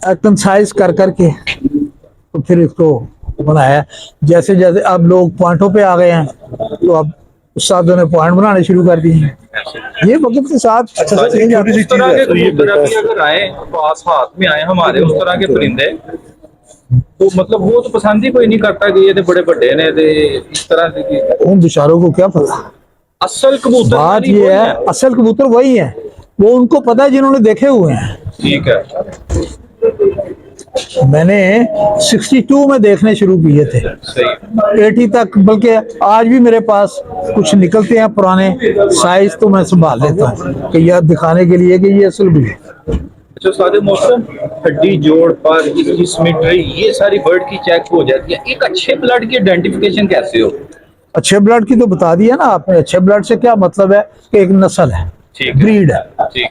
S2: कंसाइज कर करके तो फिर इसको बनाया। जैसे जैसे अब लोग पॉइंटों पे आ गए हैं, तो अब उस्तादों ने पॉइंट बनाने शुरू कर दिए हैं। ये वक्त के साथ
S5: उस तरह के कबूतर अभी अगर आए पास हाथ में आए हमारे, उस तरह के परिंदे, तो मतलब वो तो पसंद ही कोई नहीं करता कि ये तो बड़े बड़े ने, इस तरह से कि
S2: उन बेचारों को क्या पता।
S5: असल कबूतर
S2: बात
S5: नहीं
S2: ये
S5: वही
S2: है, असल कबूतर वही है, वो उनको पता है जिन्होंने देखे हुए हैं।
S5: ठीक है,
S2: मैंने 62 में देखने शुरू किए थे,
S5: सही,
S2: 80 तक, बल्कि आज भी मेरे पास कुछ निकलते हैं पुराने साइज, तो मैं संभाल लेता हूँ कि यह दिखाने के लिए कि ये असल भी है।
S5: जो सारे मौसम हड्डी जोड़ पर इसकी सिमेट्री ये सारी बर्ड की चेक हो जाती है। एक अच्छे ब्लड की आइडेंटिफिकेशन कैसे हो?
S2: अच्छे ब्लड की तो बता दिया ना आपने। अच्छे ब्लड से क्या मतलब है कि एक नस्ल है,
S5: ठीक है,
S2: ब्रीड है,
S5: ठीक,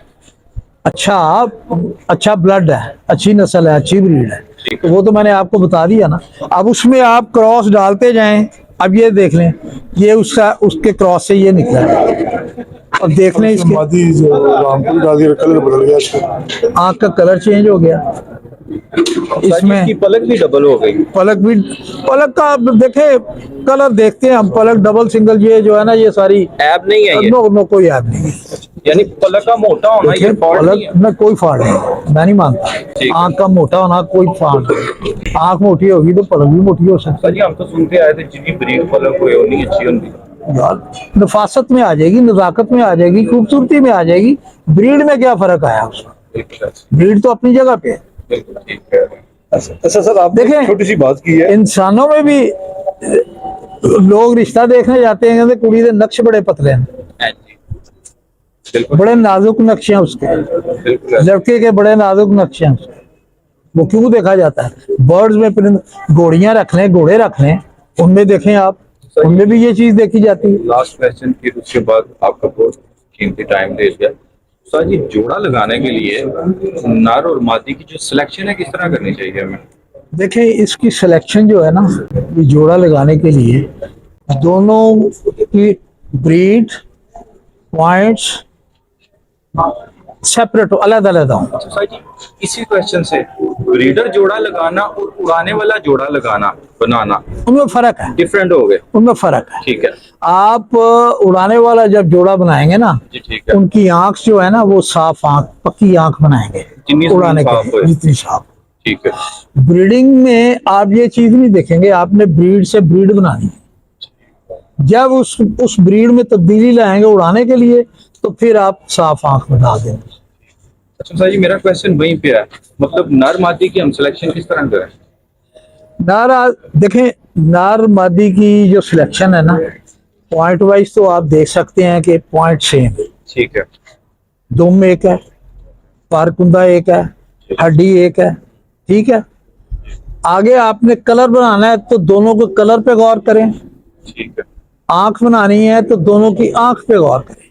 S2: अच्छा ब्लड है, अच्छी नस्ल है, अच्छी ब्रीड है,
S5: ठीक
S2: तो वो तो मैंने आपको बता दिया ना। अब उसमें आप क्रॉस डालते जाएं। अब ये देख लें, ये उसके क्रॉस से ये निकला है। अब देख लें इसके
S3: रामपुर डाल दिया, कलर बदल गया इसका।
S2: आंख का कलर चेंज हो गया, इसमें
S5: इसकी पलक भी डबल हो गई।
S2: पलक का देखे कलर देखते हैं हम, पलक डबल सिंगल ये जो है ना, ये सारी
S5: ऐब नहीं है ये,
S2: नो कोई याद नहीं है।
S5: यानी पलक का मोटा होना ये फॉल्ट नहीं है।
S2: पलक में कोई फॉल्ट नहीं, मैं नहीं मानता। आंख का मोटा होना कोई फॉल्ट नहीं, आंख मोटी होगी तो पलक भी मोटी हो सकती
S5: जी हम तो सुनते आए थे जितनी ब्रीड पलक हुई उतनी अच्छी होती।
S2: है। यार नफासत में आ जाएगी, नजाकत में आ जाएगी, खूबसूरती में आ जाएगी। ब्रीड में क्या फर्क आया उसका? ब्रीड तो अपनी जगह पे है।
S5: ठीक है,
S3: अच्छा सर, आपने
S2: देखें,
S3: छोटी सी बात की है।
S2: इंसानों में भी लोग रिश्ता देखने जाते हैं, कहते कुड़ी दे नक्श बड़े पतले हैं,
S5: बिल्कुल
S2: बड़े नाजुक नक्शे हैं उसके,
S5: बिल्कुल,
S2: लड़के के बड़े नाजुक नक्शे हैं उसके। वो क्यों देखा जाता है? बर्ड्स में परिंद, घोड़ियां रख लें, घोड़े रख लें, उनमें देखें आप, उनमें भी ये चीज देखी जाती है।
S5: लास्ट क्वेश्चन फिर उसके बाद आपका बहुत कीमती टाइम दे दिया। सर जी जोड़ा लगाने के लिए नर और मादी की जो सिलेक्शन है किस तरह करनी चाहिए हमें?
S2: देखें इसकी सिलेक्शन जो है ना, ये जोड़ा लगाने के लिए दोनों की ब्रीड पॉइंट्स सेपरेट हो, अलग अलग हो।
S5: अच्छा सर जी इसी क्वेश्चन से ब्रीडर जोड़ा लगाना और उड़ाने वाला जोड़ा लगाना बनाना
S2: उनमें फर्क है,
S5: डिफरेंट हो गए।
S2: उनमें फर्क है।
S5: ठीक है
S2: आप उड़ाने वाला जब जोड़ा बनाएंगे ना,
S5: जी, ठीक है,
S2: उनकी आंख जो है ना, वो साफ आंख, पक्की आंख बनाएंगे
S5: जितनी
S2: उड़ाने
S5: साफ
S2: के
S5: होए।
S2: लिए, जितनी साफ।
S5: ठीक है,
S2: ब्रीडिंग में आप ये चीज नहीं देखेंगे, आपने ब्रीड से ब्रीड बनानी है। जब उस ब्रीड में तब्दीली लाएंगे उड़ाने के लिए, तो फिर आप साफ आंख बना देंगे।
S5: अच्छा सर जी मेरा क्वेश्चन वहीं पे है, मतलब नर मादी की हम सिलेक्शन किस तरह करें?
S2: देखें नर मादी की जो सिलेक्शन है ना, पॉइंट वाइज तो आप देख सकते हैं कि पॉइंट सेम है।
S5: ठीक है,
S2: दुम एक है, पारकुंदा एक है, हड्डी एक है, ठीक है। आगे आपने कलर बनाना है तो दोनों को कलर पे गौर करें।
S5: ठीक है,
S2: आंख बनानी है तो दोनों की आंख पे गौर करें।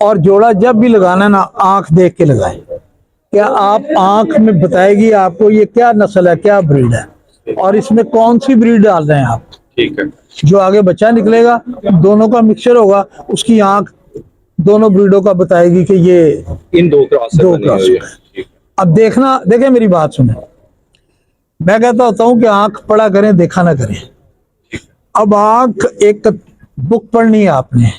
S2: और जोड़ा जब भी लगाना है ना, आंख देख के लगाएं। क्या आप आंख में बताएगी आपको ये क्या नस्ल है, क्या ब्रीड है, और इसमें कौन सी ब्रीड डाल रहे हैं आप।
S5: ठीक है।
S2: जो आगे बच्चा निकलेगा दोनों का मिक्सचर होगा, उसकी आंख दोनों ब्रीडों का बताएगी कि ये
S5: इन दो क्रॉस से
S2: दो
S5: बनी
S2: क्रॉस
S5: हुई
S2: का
S5: है।
S2: है।
S5: ठीक
S2: अब देखना, देखें मेरी बात सुने, मैं कहता होता हूँ कि आंख पढ़ा करें देखा ना करें। अब आंख एक बुक पढ़नी है आपने,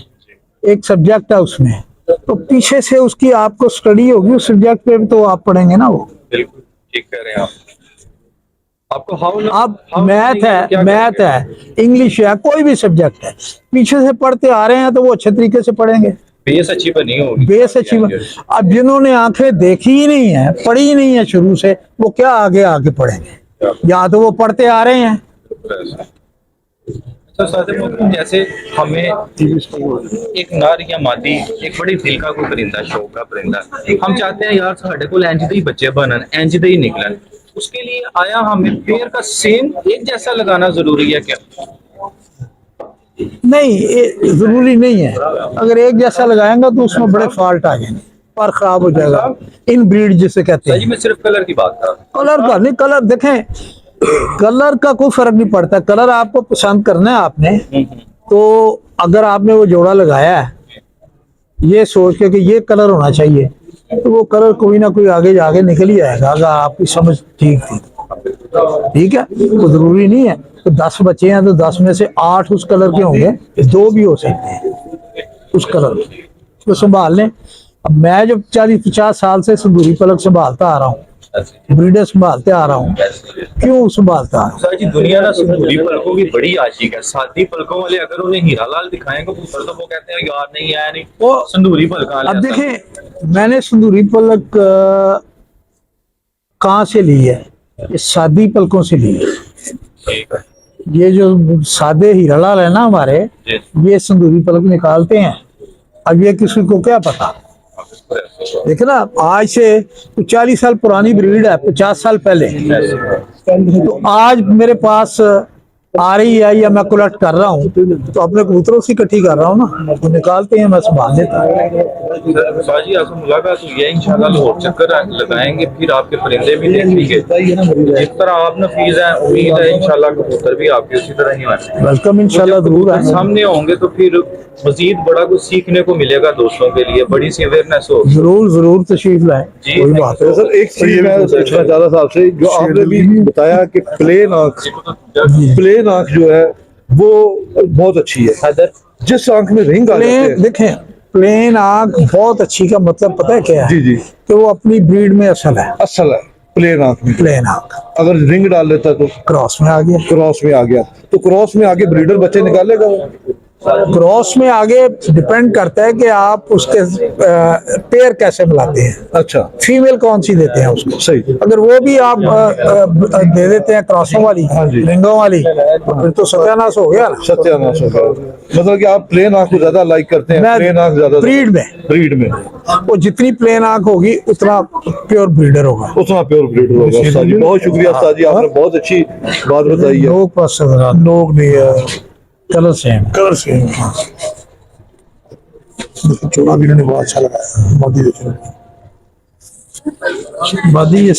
S2: एक सब्जेक्ट है उसमें, तो पीछे से उसकी आपको स्टडी होगी उस सब्जेक्ट पे, तो आप पढ़ेंगे ना वो।
S5: बिल्कुल ठीक कह रहे हैं आप। आपको
S2: अब मैथ है, मैथ है, इंग्लिश है, कोई भी सब्जेक्ट है, पीछे से पढ़ते आ रहे हैं तो वो अच्छे तरीके से पढ़ेंगे,
S5: बेस अच्छी बनी होगी।
S2: बेस अच्छी अब जिन्होंने आंखें देखी ही नहीं है, पढ़ी ही नहीं है शुरू से, वो क्या आगे आगे पढ़ेंगे? या तो वो पढ़ते आ रहे हैं।
S5: तो सादे मोहतरम, जैसे हमें एक नर या मादी, एक बड़ी दिल का कोई परिंदा, शौक का परिंदा, हम चाहते हैं यार साढ़े को इंज दे ही बच्चे बनन, इंज दे ही निकलन, उसके लिए आया हमें पेयर का सेम एक जैसा लगाना जरूरी है क्या?
S2: नहीं, जरूरी नहीं है। अगर एक जैसा लगाएंगा तो उसमें बड़े फॉल्ट आ जाएंगे, पर खराब हो जाएगा, इन ब्रीड जिसे कहते
S5: सही
S2: हैं।
S5: में सिर्फ कलर की बात कर,
S2: कलर का नहीं, कलर देखें, कलर का कोई फर्क नहीं पड़ता, कलर आपको पसंद करना है आपने, तो अगर आपने वो जोड़ा लगाया है ये सोच के कि ये कलर होना चाहिए, तो वो कलर कोई ना कोई आगे जाके निकल ही आएगा, अगर आपकी समझ ठीक थी। ठीक है, तो जरूरी नहीं है तो 10 बच्चे हैं तो 10 में से 8 उस कलर के होंगे, 2 भी हो सकते हैं उस कलर के, तो संभाल लें। अब मैं जब 40-50 साल से संदूरी पलक संभालता आ रहा हूँ, ब्रीडर संभालते आ रहा हूँ, क्यों संभालता आ रहा हूँ?
S5: सर जी दुनिया ना संदूरी पलकों की बड़ी आशिक है। सादी पलकों वाले अगर उन्हें हीरा लाल दिखाएंगे ऊपर तो वो कहते हैं यार नहीं आया नहीं,
S2: वो
S5: संदूरी पलक वाले।
S2: अब देखें, मैंने संदूरी पलक कहाँ से ली है? ये सादी पलकों से ली है।
S5: ठीक है
S2: ये जो सादे हीरा लाल है ना हमारे,
S5: जी।
S2: ये संदूरी पलक निकालते हैं। अब ये किसी को क्या पता, देखो ना, आज से 40 साल पुरानी ब्रीड है, 50 साल पहले, तो आज मेरे पास आ रही है या मैं कलेक्ट कर रहा हूँ, तो अपने कबूतरों से इकट्ठी कर रहा हूँ ना, तो निकालते हैं, मैं संभाल देता हूँ।
S5: साजी आपसे मुलाकात हुई है, इंशाल्लाह लाहौर चक्कर लगाएंगे, फिर आपके परिंदे भी देखेंगे। जिस तरह आप नफीज हैं, उम्मीद है इंशाल्लाह कबूतर भी आपके उसी तरह ही आएंगे।
S2: वेलकम, इंशाल्लाह जरूर आएंगे।
S5: सामने होंगे तो फिर मजीद बड़ा कुछ सीखने को मिलेगा, दोस्तों के लिए बड़ी सी अवेयरनेस हो।
S2: जरूर जरूर तशरीफ लाए,
S5: जी,
S2: कोई बात नहीं।
S3: सर एक चीज मैं पूछना चाह रहा था आपसे, जो आपने भी बताया कि प्लेन आंख जो है वो बहुत अच्छी है, जिस आंख में रिंग आ जाते
S2: प्लेन,
S3: हैं।
S2: देखें, प्लेन आंख बहुत अच्छी का मतलब पता है क्या है?
S3: जी जी,
S2: कि वो अपनी ब्रीड में असल है।
S3: असल है प्लेन आंख में।
S2: प्लेन आंख
S3: अगर रिंग डाल लेता तो
S2: क्रॉस में आ गया,
S3: क्रॉस में आ गया, तो क्रॉस में आगे ब्रीडर बच्चे निकालेगा वो।
S2: क्रॉस में आगे डिपेंड करता है कि आप उसके पेयर कैसे मिलाते हैं,
S3: अच्छा,
S2: फीमेल कौन सी देते हैं उसको।
S3: सही।
S2: अगर वो भी आप दे देते हैं क्रॉसों वाली,
S3: हाँ जी।
S2: रिंगों वाली, तो फिर तो सत्यानाश हो गया ना।
S3: सत्यानाश हो गया। मतलब कि आप प्लेन आंख को ज्यादा लाइक करते हैं,
S2: मैं
S3: प्लेन आंख ज्यादा ब्रीड में
S2: वो जितनी प्लेन आंख होगी उतना प्योर ब्रीडर होगा,
S3: उतना प्योर ब्रीडर होगा। उस्ताद जी बहुत शुक्रिया, उस्ताद जी आपने बहुत अच्छी बात बताई है।
S2: लोग पास लोग नहीं है, कलर सेम चोड़ा भी बहुत अच्छा लगा। मोदी ये